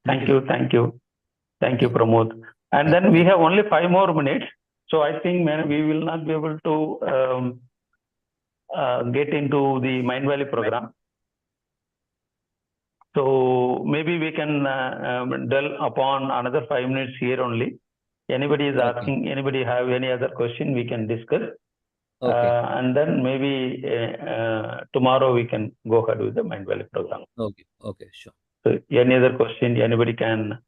Thank you, Pramod. And then we have only 5 more minutes, so I think we will not be able to get into the Mind Valley program. So maybe we can dwell upon another 5 minutes here only. Anybody is asking, anybody have any other question, we can discuss. And then maybe tomorrow we can go ahead with the Mind Valley program. Okay, sure. So any other question, anybody can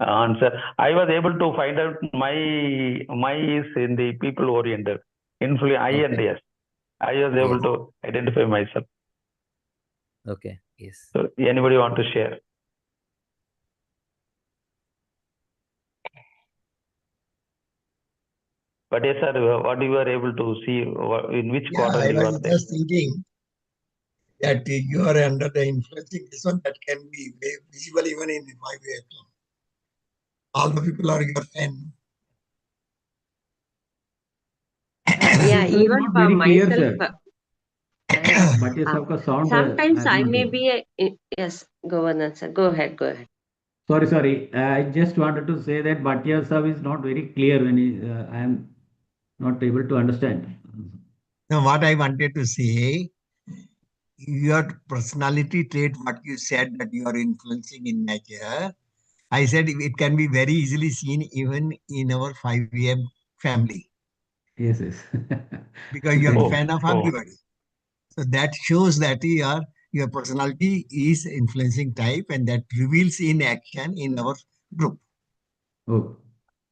answer. I was able to find out my is in the people oriented. I and yes. I was able to identify myself. Okay, yes. So anybody want to share? But yes, sir, what you were able to see, in which quarter I you was are there? just thinking that you are under the influencing this one that can be visible even in my way. All the people are your fan. Yeah, even not for very clear, myself. But sound, Sometimes I may be yes, Govardhan sir. Go ahead. Sorry. I just wanted to say that Bhatia Sav is not very clear when I am not able to understand. Now, what I wanted to say, your personality trait, what you said that you are influencing in nature, I said it can be very easily seen even in our 5am family. Yes. Because you are a fan of everybody. So that shows that your personality is influencing type, and that reveals in action in our group. Oh,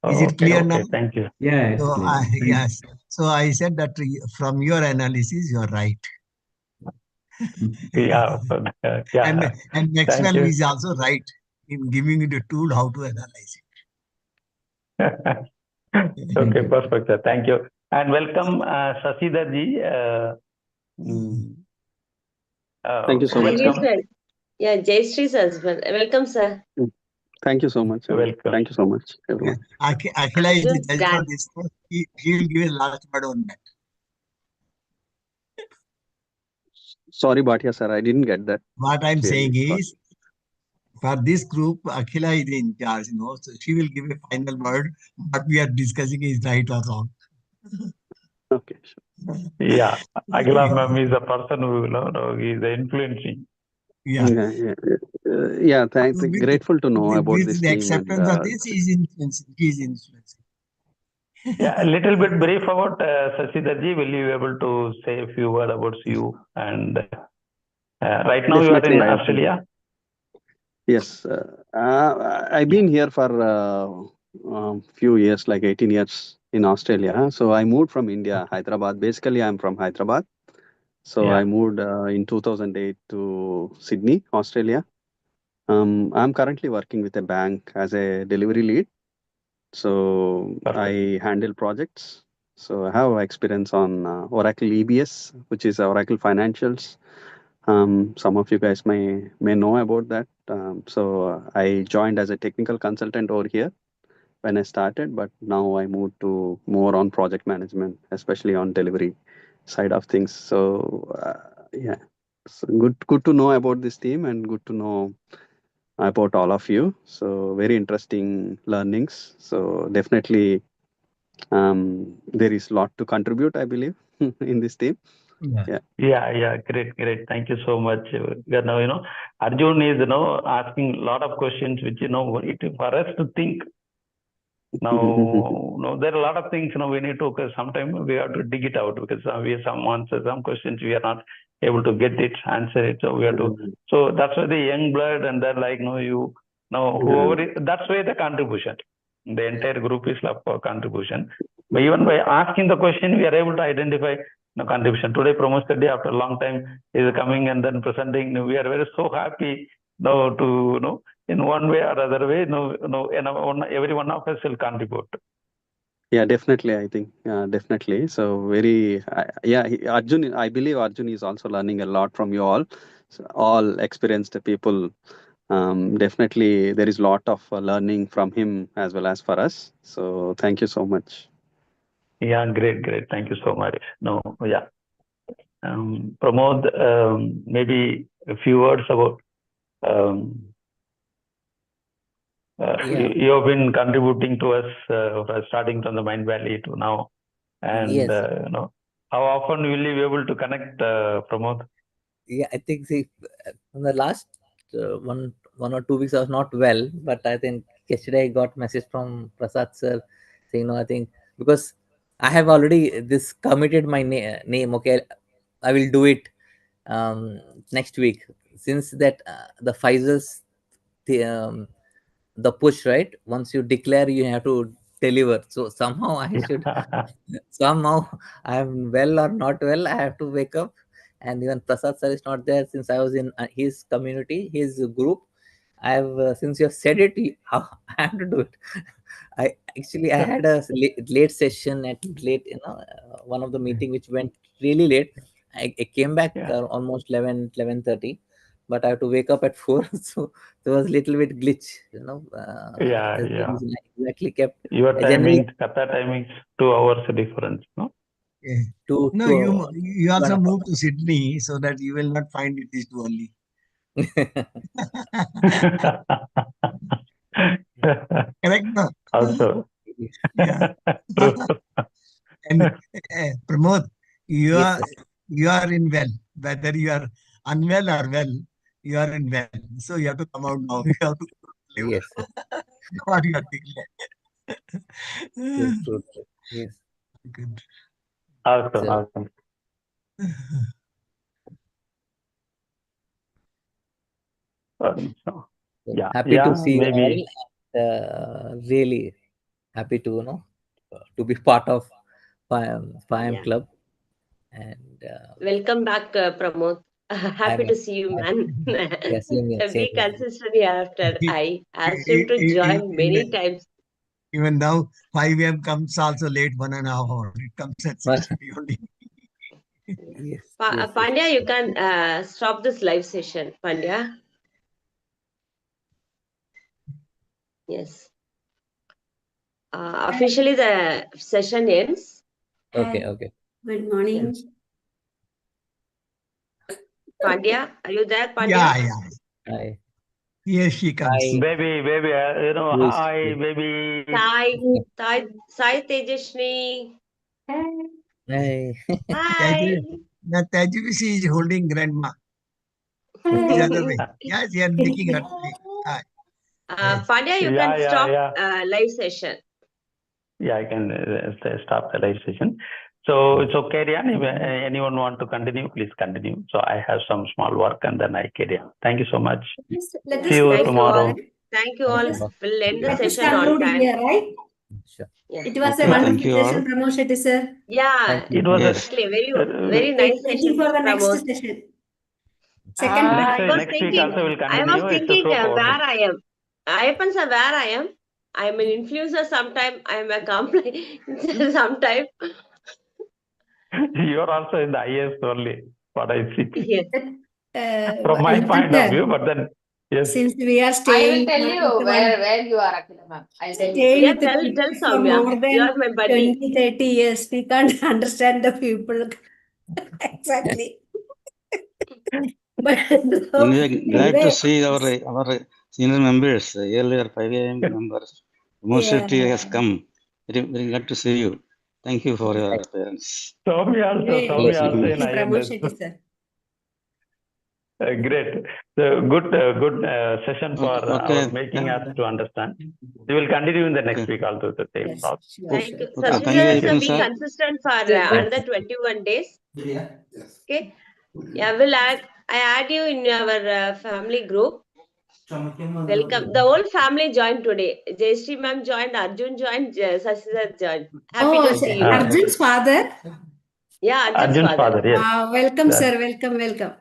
Is it clear now? Thank you. yeah, it's So clear. Thank you. yes. So I said that from your analysis, you are right. Yeah, yeah. And Thank Maxwell you. is also right in giving you the tool how to analyze it. Okay, perfect, sir. Thank you. And welcome, Sasidhar ji. Thank you so much. Welcome. Yeah, Jayashree husband. Welcome, sir. Thank you so much. Welcome. Thank you so much, everyone. Akhila is the Arjun's judge for this. He will give a last word on that. Sorry, Bhatia sir, I didn't get that. What I'm clearly. saying is, for this group, Akhila is in charge, so she will give a final word. What we are discussing is right or wrong. Okay, sure. Yeah, Akhila ma'am is the person who is influencing. Yeah. Thanks. Grateful to know about this The team. acceptance of this is influencing. He is influencing. Yeah, a little bit brief about Sasidhar ji. Will you be able to say a few words about you? And right now Definitely, you are in Australia. Yes, I've been here for a few years, like 18 years in Australia. So I moved from India, Hyderabad. Basically, I'm from Hyderabad. So I moved in 2008 to Sydney, Australia. I'm currently working with a bank as a delivery lead. So I handle projects. So I have experience on Oracle EBS, which is Oracle Financials. Some of you guys may know about that. So I joined as a technical consultant over here when I started, but now I moved to more on project management, especially on delivery side of things. So so good to know about this team and good to know about all of you. So very interesting learnings. So definitely there is a lot to contribute, I believe, in this team. Yeah, great. Thank you so much. Now, Arjun is, asking a lot of questions, which, for us to think. Now, there are a lot of things, we need to, sometimes we have to dig it out because we have some answers, some questions we are not able to get it, answer it. So we have to, so that's why the young blood and they're like, whoever, that's why the contribution, the entire group is love for contribution. But even by asking the question, we are able to identify the contribution. Today, Pramod Study, after a long time, is coming and then presenting. We are very so happy now to, in one way or other way, every one of us will contribute. Yeah, definitely. I think definitely. So Arjun. I believe Arjun is also learning a lot from you all. So all experienced people. Definitely, there is a lot of learning from him as well as for us. So thank you so much. Yeah, great. Thank you so much. Pramod, maybe a few words about. You have been contributing to us starting from the Mind Valley to now, and how often will you be able to connect, Pramod? Yeah, I think from the last 1 or 2 weeks I was not well, but I think yesterday I got message from Prasad sir saying I think because I have already this committed my name. Okay, I will do it next week. Since that the Pfizer's the push, right? Once you declare, you have to deliver. So somehow I should somehow I'm well or not well, I have to wake up. And even Prasad sir is not there since I was in his community, his group. I have since you have said it, I have to do it. I had a late session at one of the meeting which went really late. I came back almost 11:30, but I have to wake up at 4. So there was a little bit glitch, Yeah. Exactly kept. Your timing, Qatar timings, 2 hours difference, no? Yeah. No, you also move to Sydney so that you will not find it is too early. Correct, no? Also. Yeah. And Pramod, you are in well. Whether you are unwell or well, you are in well. So you have to come out now. You have to live. Yes. What you are declared. True. Yes. Good. Awesome. So, yeah, Happy yeah, to see you maybe. all. Really happy to to be part of FIAM Yeah. Club. And Welcome back, Pramod. Happy to see you, man. yeah, same here, same Be here. consistent hereafter. I asked him to join many times. Even now, 5 a.m. comes also late 1.5 hours. It comes at 6:30 only. Yes, Pandya, you can stop this live session, Pandya. Yes. Officially, the session ends. Okay, okay. Good morning. Pandya, are you there, Pandya? Yeah. Hi. Here she comes. Hi. Baby, Yes, hi, yes. baby. Sai Tejashni. Hi. Hi. Tajivisi is holding grandma. The other way. Yes, they are making her play. Hi. Yes. Pandya, you Yeah, can yeah, stop yeah. live session. Yeah, I can stop the live session. So it's okay, Rian. If anyone want to continue, please continue. So I have some small work and then I carry on. Thank you so much. Let See you us tomorrow. Thank you all. We'll end the Let us session on conclude time. here, right? Sure. Yeah. It was a Okay, thank wonderful you all. session, Pramod Shetty sir. Yeah, Thank you. It was exactly. Very nice Waiting session, for the Pramod. next session. Second next part. next week also will I continue. was It's thinking so where powerful. I am. Ayappan sir, where I am. I'm an influencer sometime. I'm a complaint sometime. You are also in the IS only, what I see. Yes. From my Ayappan point sir, of view, but then, yes. since we are I staying will tell you where you are, Akhila ma'am. I'll tell you. stay Yeah, with the tell people for Soumya. more You are than my buddy. 20, 30 years. We can't understand the people exactly. But Glad to anyway, see our senior members, earlier 5 a.m. members. Most has come. Very glad to see you. Thank you for your appearance. Soumya anyway, also in thank you, Pramod IS. Shetty sir. Great. So good session for our making us to understand. We will continue in the next week also the same Yes, talk. sure, Thank sure. you. Okay, Sasi thank you, sir, Ayappan be sir. consistent for Yes. another 21 days. Okay. Yeah, I add you in our family group. Welcome. The whole family joined today. Jayashree ma'am joined, Arjun joined, Sasi sir joined. Happy to see you. Arjun's father. Yeah, Arjun's father, yes. Welcome, That. sir. Welcome.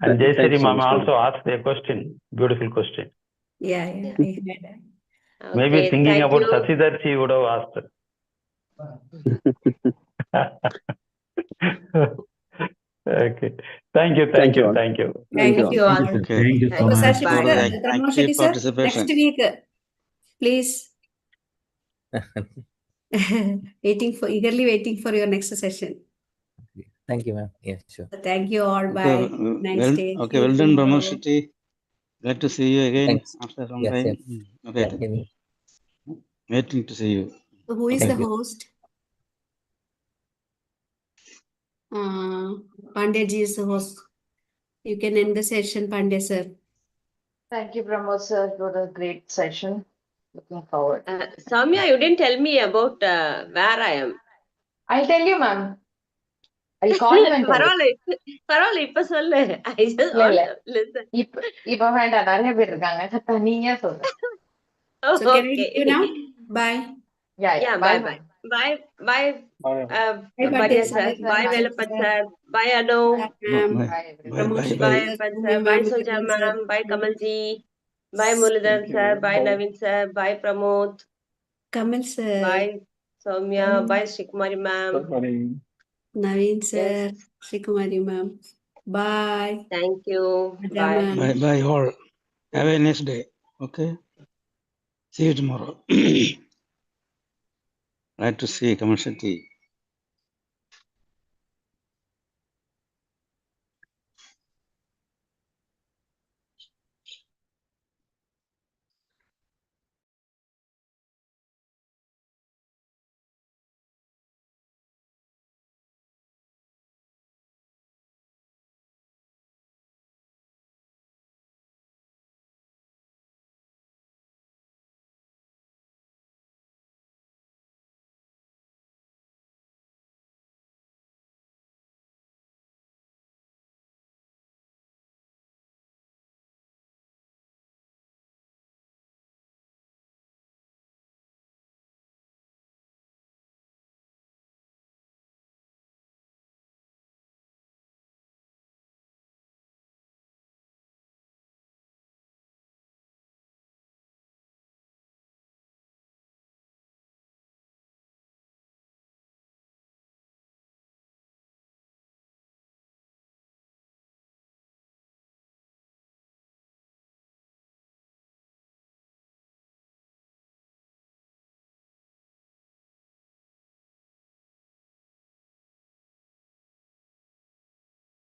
And Thank you Jayashree so mama much, also asked a question, beautiful question. Yeah, I heard. Maybe Okay, thinking thank about you. Sasidhar, she would have asked. Okay. Thank you. Thank you all. Thank you all. Thank you Thank all. you. Okay. Thank you so Thanks much. for Sir, the Pramod active Shetty sir, participation. next week, please. Eagerly waiting for your next session. Thank you, ma'am. Yeah, sure. Thank you all. Okay, Bye. Nice day. okay, See you well done, tomorrow. Brahmashiti. Glad to see you again Thanks. after some Yeah, time. same. Okay, Thank you. waiting to see you. So who is Okay. the host? Pandya ji is the host. You can end the session, Pandya sir. Thank you, Pramod sir. It was a great session. Looking forward. Soumya, you didn't tell me about where I am. I'll tell you, ma'am. I'll call you and tell you. பரவாயில்ல இப்ப சொல்லு. I just இல்ல want இல்ல to listen. இப்ப வேண்டாம், நிறைய பேர் இருக்காங்க. தனியா சொல்றேன். So can I Okay. leave you now? Bye. Yeah, Bye, bye. ma'am. Bye. Bye, Pandya Pandya sir. sir. Bye, Bye, Velappat sir. sir. Bye, Anu. Bye, ma'am. Bye, everyone. Pramod Shetty Bye, sir. Pat Soumya sir. Bye, ma'am, Soja Kamal sir. ma'am. Bye, Kamalji. Bye, Murugan sir. Bye, Naveen sir. Bye, Pramod. Kamal sir. Bye, Soumya. Bye, Shrikumari ma'am. Naveen sir. Yes. Shrikumari ma'am. Bye. Thank you. Raja Bye. ma'am. Bye all. Have a nice day. Okay. See you tomorrow. Glad to see you, Kamal Shetty.